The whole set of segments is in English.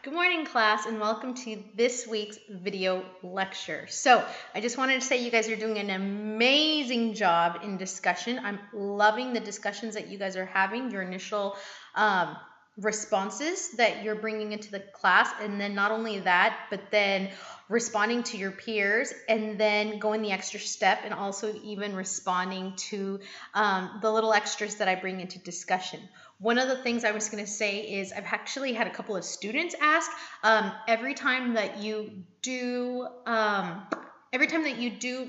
Good morning, class, and welcome to this week's video lecture. So I just wanted to say you guys are doing an amazing job in discussion. I'm loving the discussions that you guys are having, your initial responses that you're bringing into the class, and then not only that, but then responding to your peers, and then going the extra step and also even responding to the little extras that I bring into discussion. One of the things I was going to say is I've actually had a couple of students ask every time that you do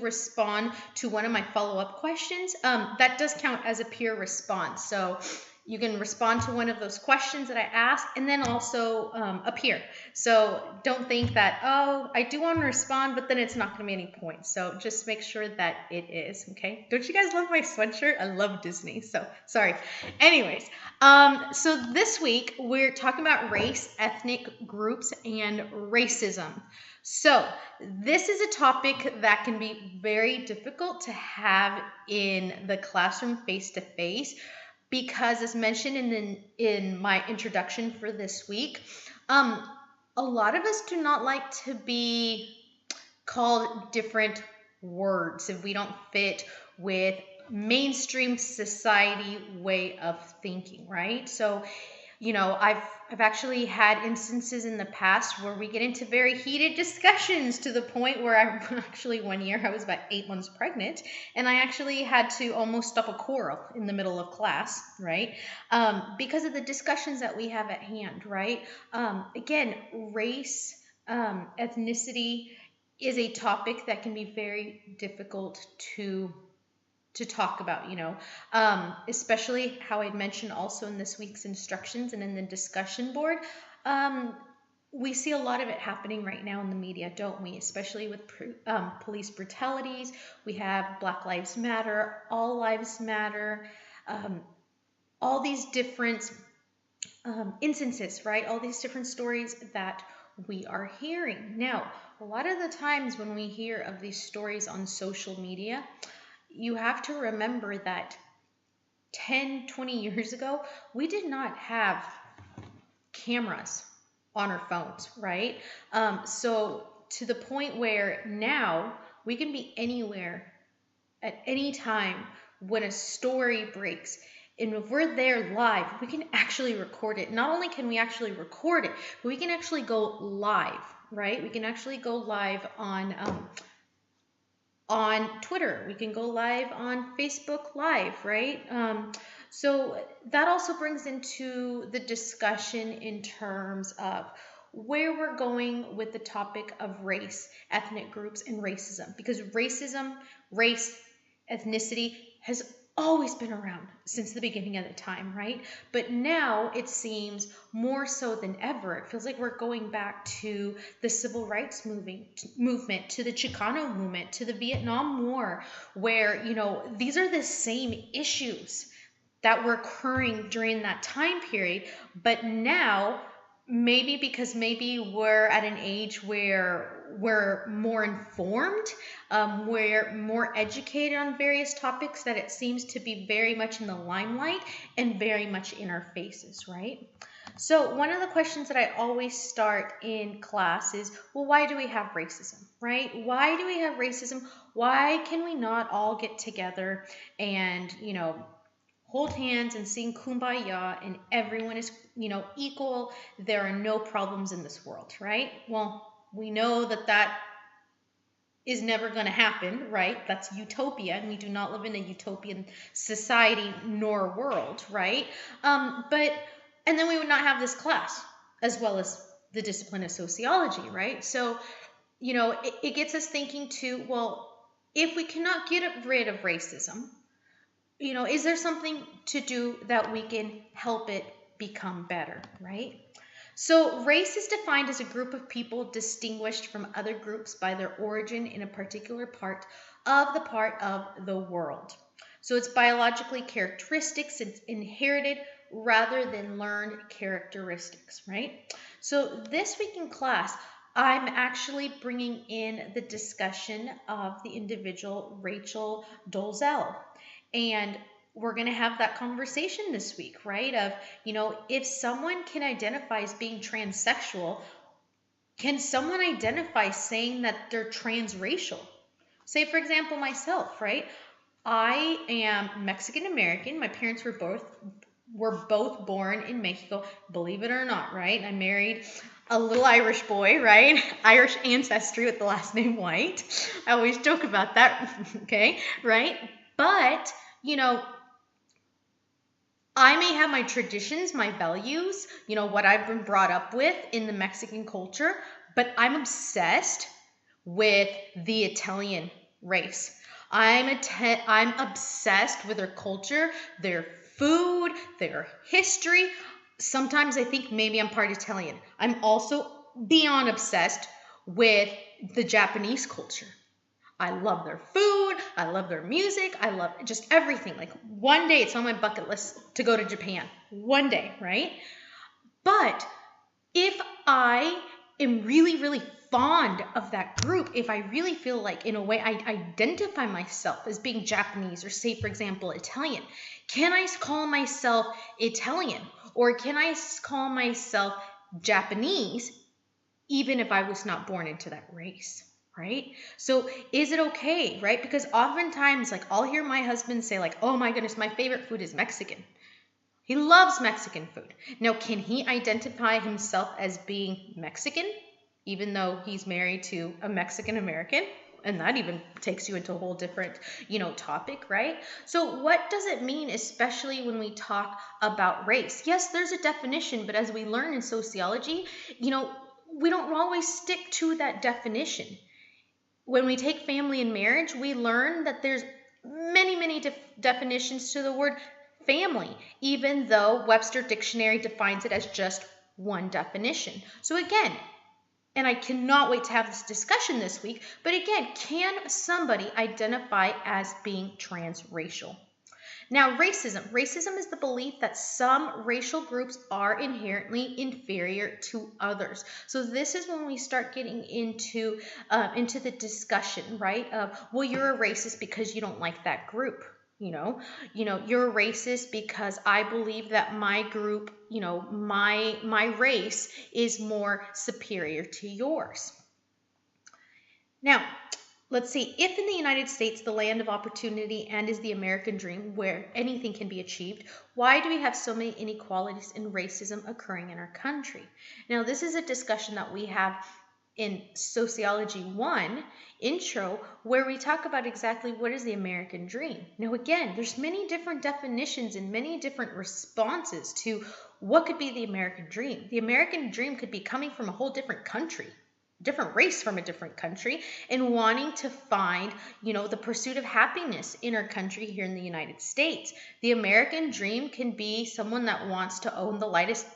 respond to one of my follow-up questions, that does count as a peer response. So you can respond to one of those questions that I asked and then also a peer. So don't think that, oh, I do want to respond, but then it's not going to be any point. So just make sure that it is, okay? Don't you guys love my sweatshirt? I love Disney, so sorry. Anyways, so this week we're talking about race, ethnic groups, and racism. So this is a topic that can be very difficult to have in the classroom face-to-face because, as mentioned in my introduction for this week, a lot of us do not like to be called different words if we don't fit with mainstream society way of thinking, right? So, I've actually had instances in the past where we get into very heated discussions to the point where one year I was about 8 months pregnant, and I actually had to almost stop a quarrel in the middle of class, right? Because of the discussions that we have at hand, right? Again, race, ethnicity is a topic that can be very difficult to talk about, especially how I mentioned also in this week's instructions and in the discussion board. We see a lot of it happening right now in the media, don't we? Especially with police brutalities. We have Black Lives Matter, All Lives Matter, all these different instances, right? All these different stories that we are hearing. Now, a lot of the times when we hear of these stories on social media, you have to remember that 10, 20 years ago, we did not have cameras on our phones, right? So to the point where now we can be anywhere at any time when a story breaks. And if we're there live, we can actually record it. Not only can we actually record it, but we can actually go live, right? We can actually go live on Twitter. We can go live on Facebook Live, right? So that also brings into the discussion in terms of where we're going with the topic of race, ethnic groups, and racism. Because racism, race, ethnicity has always been around since the beginning of the time, right? But now it seems more so than ever. It feels like we're going back to the civil rights movement, to the Chicano movement, to the Vietnam War, where, these are the same issues that were occurring during that time period. But now, maybe because we're at an age where we're more informed, we're more educated on various topics, that it seems to be very much in the limelight and very much in our faces, right? So one of the questions that I always start in class is, well, why do we have racism, right? Why do we have racism? Why can we not all get together and, hold hands and sing Kumbaya and everyone is, equal? There are no problems in this world, right? Well, we know that is never going to happen, right? That's utopia, and we do not live in a utopian society nor world, right? And then we would not have this class, as well as the discipline of sociology, right? So, it gets us thinking too, well, if we cannot get rid of racism, is there something to do that we can help it become better, right? So race is defined as a group of people distinguished from other groups by their origin in a particular part of the world. So it's biologically characteristics, it's inherited rather than learned characteristics, right? So this week in class, I'm actually bringing in the discussion of the individual Rachel Dolezal. And we're going to have that conversation this week, right? Of, if someone can identify as being transsexual, can someone identify saying that they're transracial? Say, for example, myself, right? I am Mexican American. My parents were both born in Mexico, believe it or not, right? I married a little Irish boy, right? Irish ancestry with the last name White. I always joke about that, okay, right? But, I may have my traditions, my values, what I've been brought up with in the Mexican culture, but I'm obsessed with the Italian race. I'm obsessed with their culture, their food, their history. Sometimes I think maybe I'm part Italian. I'm also beyond obsessed with the Japanese culture. I love their food. I love their music. I love just everything. Like one day it's on my bucket list to go to Japan. One day, right? But if I am really, really fond of that group, if I really feel like in a way I identify myself as being Japanese or say, for example, Italian, can I call myself Italian or can I call myself Japanese even if I was not born into that race? Right? So is it okay, right? Because oftentimes, like, I'll hear my husband say, like, oh my goodness, my favorite food is Mexican. He loves Mexican food. Now, can he identify himself as being Mexican, even though he's married to a Mexican American? And that even takes you into a whole different, topic, right? So what does it mean, especially when we talk about race? Yes, there's a definition, but as we learn in sociology, we don't always stick to that definition. When we take family and marriage, we learn that there's many, many definitions to the word family, even though Webster Dictionary defines it as just one definition. So again, and I cannot wait to have this discussion this week, but again, can somebody identify as being transracial? Now, racism. Racism is the belief that some racial groups are inherently inferior to others. So this is when we start getting into the discussion, right? Of, well, you're a racist because you don't like that group. You're a racist because I believe that my group, my race is more superior to yours. Now, let's see, if in the United States, the land of opportunity and is the American dream where anything can be achieved, why do we have so many inequalities and racism occurring in our country? Now, this is a discussion that we have in Sociology 1 intro, where we talk about exactly what is the American dream. Now, again, there's many different definitions and many different responses to what could be the American dream. The American dream could be coming from a whole different country, different race from a different country, and wanting to find, the pursuit of happiness in our country here in the United States. The American dream can be someone that wants to own the latest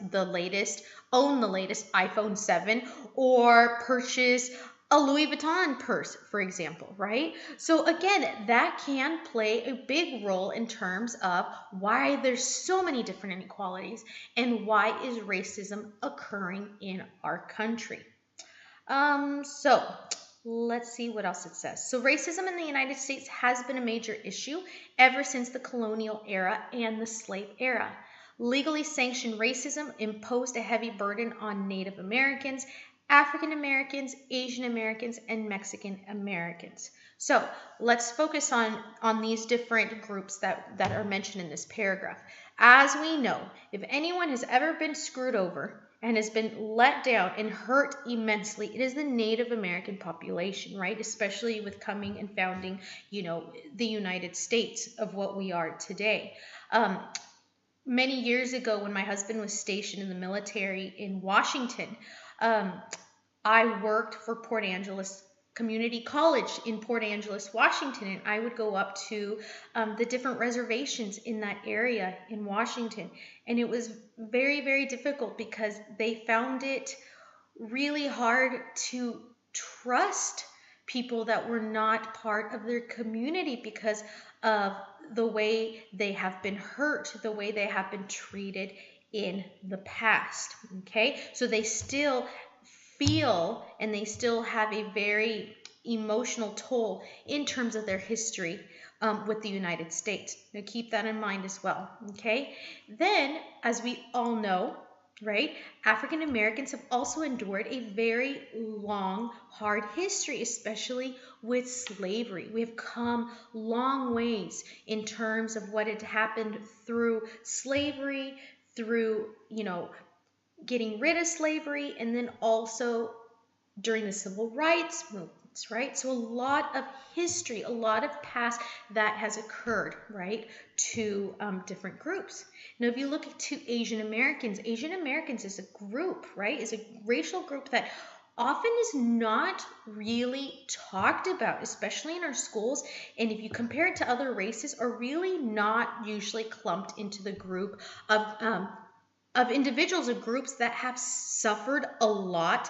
iPhone 7 or purchase a Louis Vuitton purse, for example, right? So again, that can play a big role in terms of why there's so many different inequalities and why is racism occurring in our country. So let's see what else it says. So racism in the United States has been a major issue ever since the colonial era and the slave era. Legally sanctioned racism imposed a heavy burden on Native Americans, African Americans, Asian Americans, and Mexican Americans. So let's focus on these different groups that are mentioned in this paragraph. As we know, if anyone has ever been screwed over and has been let down and hurt immensely, it is the Native American population, right? Especially with coming and founding, the United States of what we are today. Many years ago, when my husband was stationed in the military in Washington, I worked for Port Angeles Community College in Port Angeles, Washington, and I would go up to the different reservations in that area in Washington, and it was very, very difficult because they found it really hard to trust people that were not part of their community because of the way they have been hurt, the way they have been treated in the past. Okay, so they still feel and they still have a very emotional toll in terms of their history with the United States. Now keep that in mind as well, okay? Then, as we all know, right, African Americans have also endured a very long, hard history, especially with slavery. We have come long ways in terms of what had happened through slavery, through, getting rid of slavery, and then also during the civil rights movements, right? So a lot of history, a lot of past that has occurred, right, to different groups. Now, if you look to Asian Americans is a group, right, is a racial group that often is not really talked about, especially in our schools. And if you compare it to other races, are really not usually clumped into the group of individuals, of groups that have suffered a lot,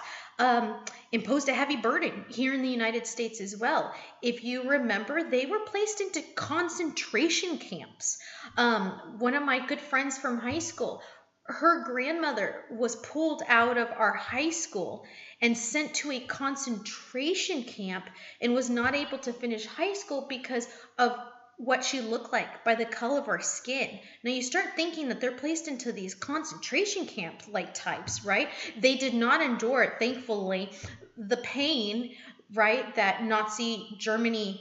imposed a heavy burden here in the United States as well. If you remember, they were placed into concentration camps. One of my good friends from high school, her grandmother was pulled out of our high school and sent to a concentration camp and was not able to finish high school because of what she looked like by the color of her skin. Now you start thinking that they're placed into these concentration camp like types, right? They did not endure, thankfully, the pain, right, that Nazi Germany,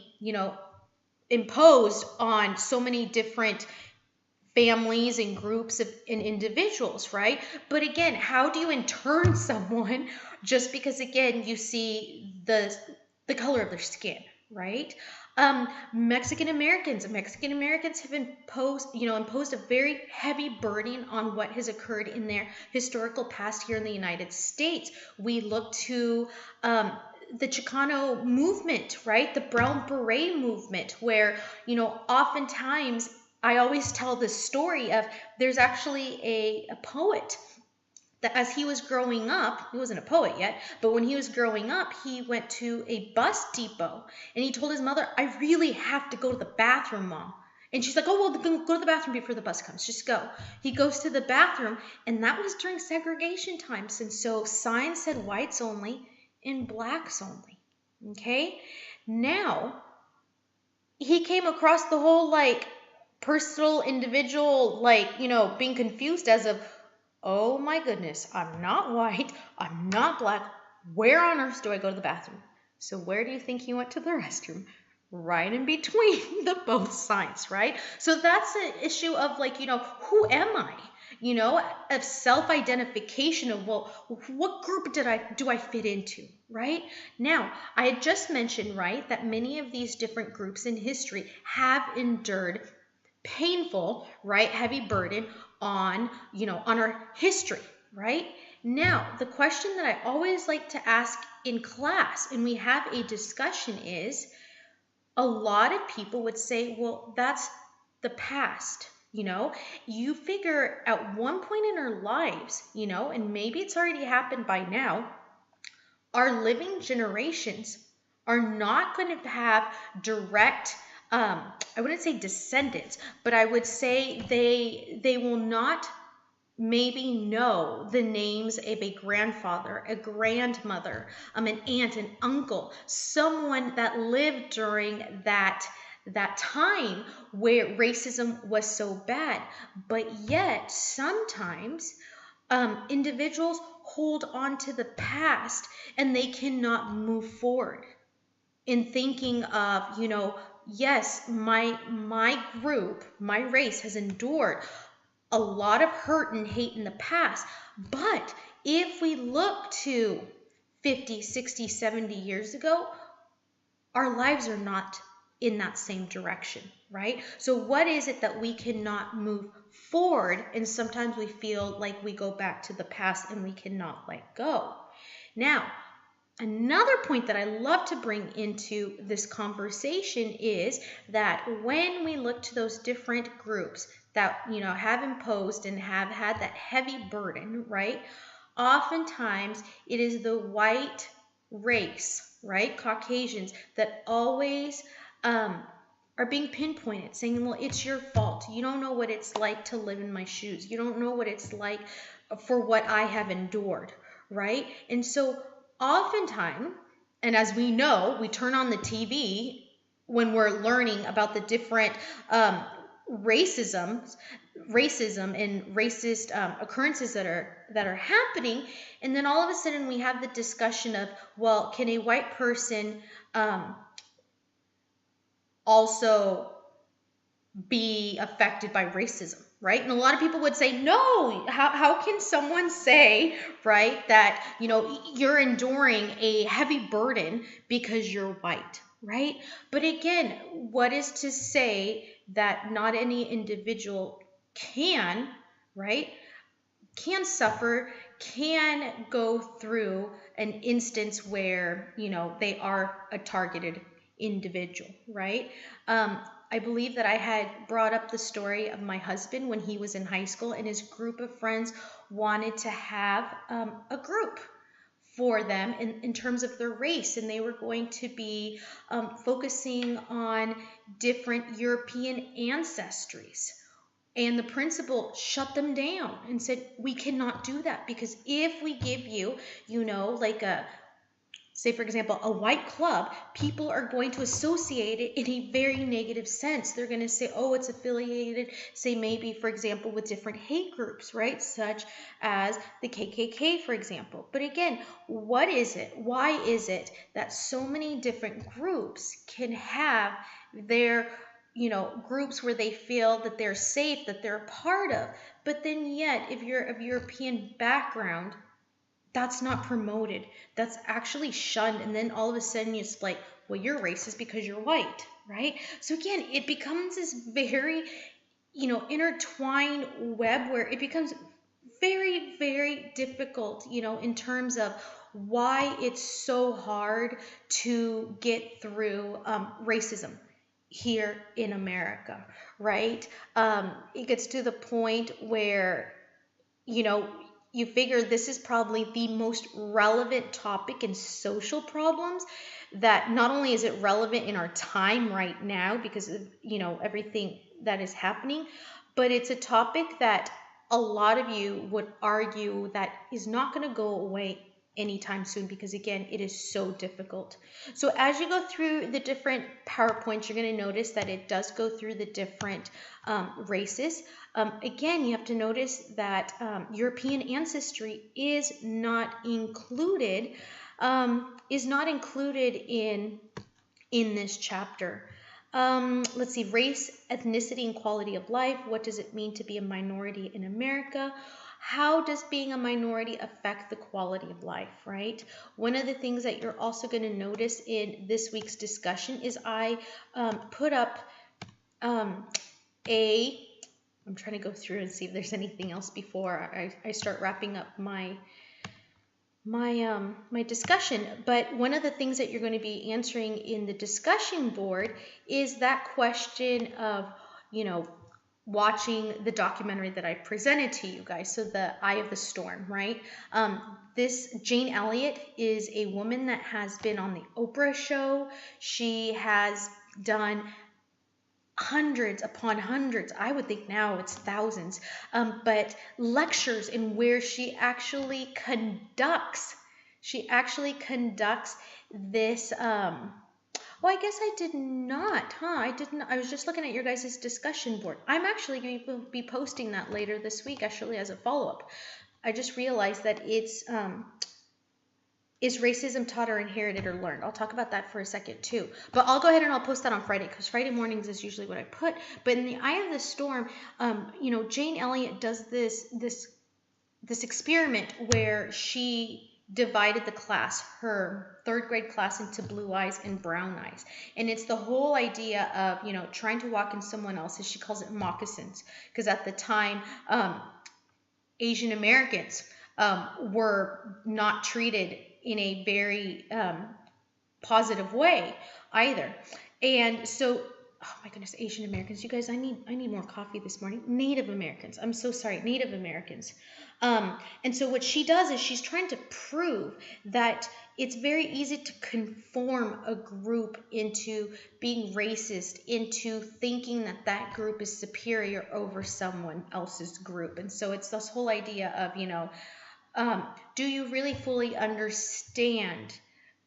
imposed on so many different families and groups and individuals, right? But again, how do you intern someone just because, again, you see the color of their skin, right? Mexican Americans have imposed a very heavy burden on what has occurred in their historical past here in the United States. We look to the Chicano movement, right? The Brown Beret movement, where, oftentimes I always tell this story of there's actually a poet that as he was growing up, he wasn't a poet yet, but when he was growing up, he went to a bus depot and he told his mother, "I really have to go to the bathroom, Mom." And she's like, "Oh, well, go to the bathroom before the bus comes. Just go." He goes to the bathroom, and that was during segregation times. And so signs said whites only and blacks only. Okay? Now, he came across the whole, personal, individual, being confused as of, oh my goodness, I'm not white, I'm not black, where on earth do I go to the bathroom? So where do you think he went to the restroom? Right in between the both sides, right? So that's an issue of who am I? Of self-identification of, well, what group do I fit into, right? Now, I had just mentioned, right, that many of these different groups in history have endured painful, right, heavy burden on our history, right? Now, the question that I always like to ask in class, and we have a discussion, is a lot of people would say, well, that's the past. You figure at one point in our lives, and maybe it's already happened by now, our living generations are not going to have direct, I wouldn't say descendants, but I would say they will not maybe know the names of a grandfather, a grandmother, an aunt, an uncle, someone that lived during that time where racism was so bad. But yet sometimes individuals hold on to the past and they cannot move forward in thinking of, yes, my group, my race has endured a lot of hurt and hate in the past. But if we look to 50, 60, 70 years ago, our lives are not in that same direction, right? So what is it that we cannot move forward? And sometimes we feel like we go back to the past and we cannot let go. Now, another point that I love to bring into this conversation is that when we look to those different groups that, have imposed and have had that heavy burden, right? Oftentimes it is the white race, right? Caucasians that always are being pinpointed, saying, well, it's your fault. You don't know what it's like to live in my shoes. You don't know what it's like for what I have endured, right? And so oftentimes, and as we know, we turn on the TV when we're learning about the different um, racisms racism and racist occurrences that are happening, and then all of a sudden we have the discussion of, well, can a white person um, also be affected by racism, right? And a lot of people would say, no, how can someone say, right, that, you're enduring a heavy burden because you're white, right? But again, what is to say that not any individual can, right, can suffer, can go through an instance where, they are a targeted individual, right? I believe that I had brought up the story of my husband when he was in high school, and his group of friends wanted to have a group for them in terms of their race, and they were going to be focusing on different European ancestries. And the principal shut them down and said, we cannot do that, because if we give you, like say for example, a white club, people are going to associate it in a very negative sense. They're going to say, oh, it's affiliated, say maybe, for example, with different hate groups, right? Such as the KKK, for example. But again, what is it? Why is it that so many different groups can have their groups where they feel that they're safe, that they're a part of, but then yet, if you're of European background, that's not promoted. That's actually shunned. And then all of a sudden it's like, well, you're racist because you're white, right? So again, it becomes this very, intertwined web where it becomes very, very difficult, in terms of why it's so hard to get through racism here in America, right? It gets to the point where, you know, you figure this is probably the most relevant topic in social problems, that not only is it relevant in our time right now because of, everything that is happening, but it's a topic that a lot of you would argue that is not going to go away anytime soon, because again, it is so difficult. So as you go through the different PowerPoints, you're going to notice that it does go through the different races. Again, you have to notice that European ancestry is not included in this chapter. Let's see, race, ethnicity, and quality of life. What does it mean to be a minority in America? How does being a minority affect the quality of life, right? One of the things that you're also going to notice in this week's discussion is I put up I'm trying to go through and see if there's anything else before I start wrapping up my discussion. But one of the things that you're going to be answering in the discussion board is that question of, watching the documentary that I presented to you guys. So the Eye of the Storm, right? This Jane Elliott is a woman that has been on the Oprah show. She has done hundreds upon hundreds, I would think now it's thousands, but lectures in where she actually conducts this well, I guess I did not, I didn't. I was just looking at your guys' discussion board. I'm actually going to be posting that later this week, actually, as a follow-up. I just realized that it's is racism taught or inherited or learned? I'll talk about that for a second too. But I'll go ahead and I'll post that on Friday, because Friday mornings is usually what I put. But in the Eye of the Storm, Jane Elliott does this experiment where she divided the class, her third grade class, into blue eyes and brown eyes. And it's the whole idea of, trying to walk in someone else's, she calls it moccasins, because at the time, Asian Americans were not treated in a very positive way either. And so, oh my goodness, Asian Americans, you guys, I need more coffee this morning. Native Americans, I'm so sorry, Native Americans. And so what she does is she's trying to prove that it's very easy to conform a group into being racist, into thinking that that group is superior over someone else's group. And so it's this whole idea of, do you really fully understand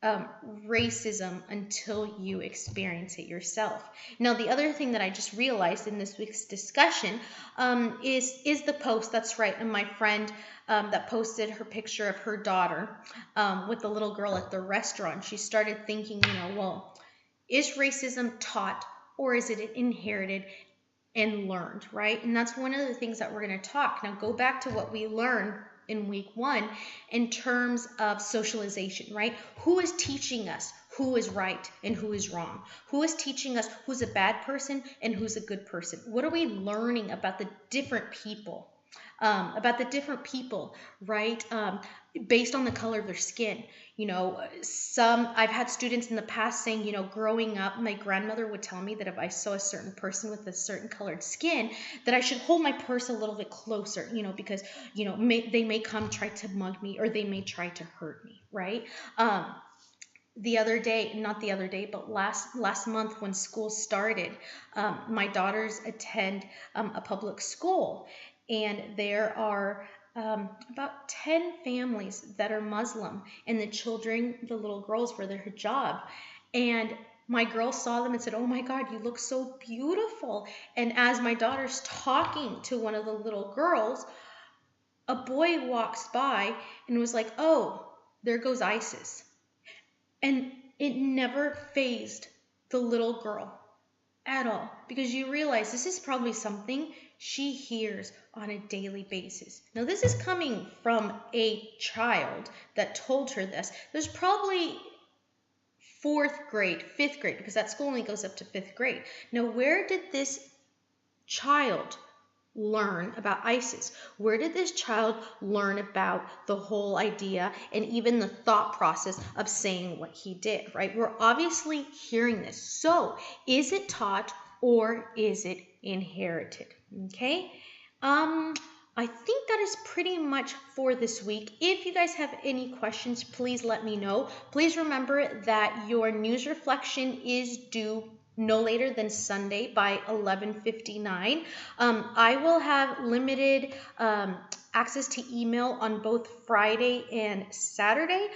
racism until you experience it yourself. Now, the other thing that I just realized in this week's discussion is the post. That's right, and my friend that posted her picture of her daughter with the little girl at the restaurant. She started thinking, well, is racism taught or is it inherited and learned, right? And that's one of the things that we're going to talk. Now, go back to what we learned in week 1 in terms of socialization, right? Who is teaching us who is right and who is wrong? Who is teaching us who's a bad person and who's a good person? What are we learning about the different people? Right? Based on the color of their skin. I've had students in the past saying, growing up, my grandmother would tell me that if I saw a certain person with a certain colored skin, that I should hold my purse a little bit closer, because, they may come try to mug me or they may try to hurt me, right? But last month when school started, my daughters attend a public school, and there are about 10 families that are Muslim, and the little girls wear their hijab. And my girl saw them and said, "Oh my God, you look so beautiful." And as my daughter's talking to one of the little girls, a boy walks by and was like, "Oh, there goes ISIS." And it never fazed the little girl at all, because you realize this is probably something she hears on a daily basis. Now, this is coming from a child that told her this. There's probably 4th grade, 5th grade, because that school only goes up to 5th grade. Now, where did this child learn about ISIS? Where did this child learn about the whole idea and even the thought process of saying what he did, right? We're obviously hearing this. So is it taught or is it inherited? Okay. I think that is pretty much for this week. If you guys have any questions, please let me know. Please remember that your news reflection is due no later than Sunday by 11:59. I will have limited access to email on both Friday and Saturday.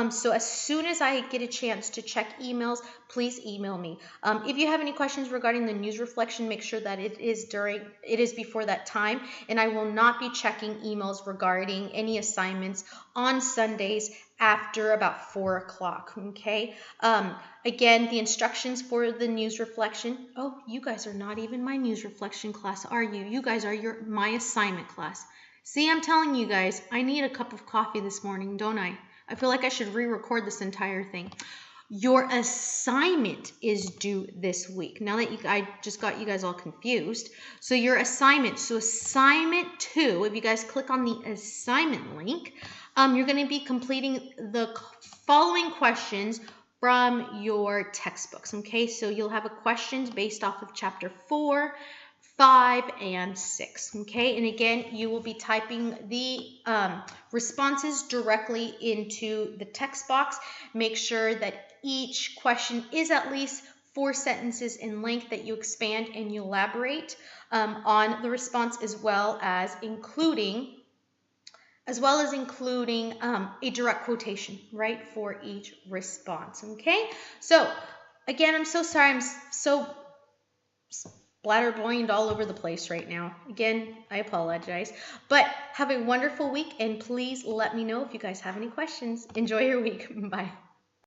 So as soon as I get a chance to check emails, please email me. If you have any questions regarding the news reflection, make sure that it is before that time, and I will not be checking emails regarding any assignments on Sundays after about 4 o'clock. Okay. Again, the instructions for the news reflection. Oh, you guys are not even my news reflection class, are you? You guys are my assignment class. See, I'm telling you guys, I need a cup of coffee this morning, don't I? I feel like I should re-record this entire thing. Your assignment is due this week. Now that I just got you guys all confused. So your assignment, assignment 2, if you guys click on the assignment link, you're going to be completing the following questions from your textbooks. Okay, so you'll have questions based off of chapter 4, 5, and 6. Okay, and again, you will be typing the responses directly into the text box. Make sure that each question is at least 4 sentences in length, that you expand and you elaborate on the response, as well as including a direct quotation, right, for each response. Okay, so again, I'm so sorry, I'm so bladder-boinged all over the place right now. Again, I apologize, but have a wonderful week, and please let me know if you guys have any questions. Enjoy your week. Bye.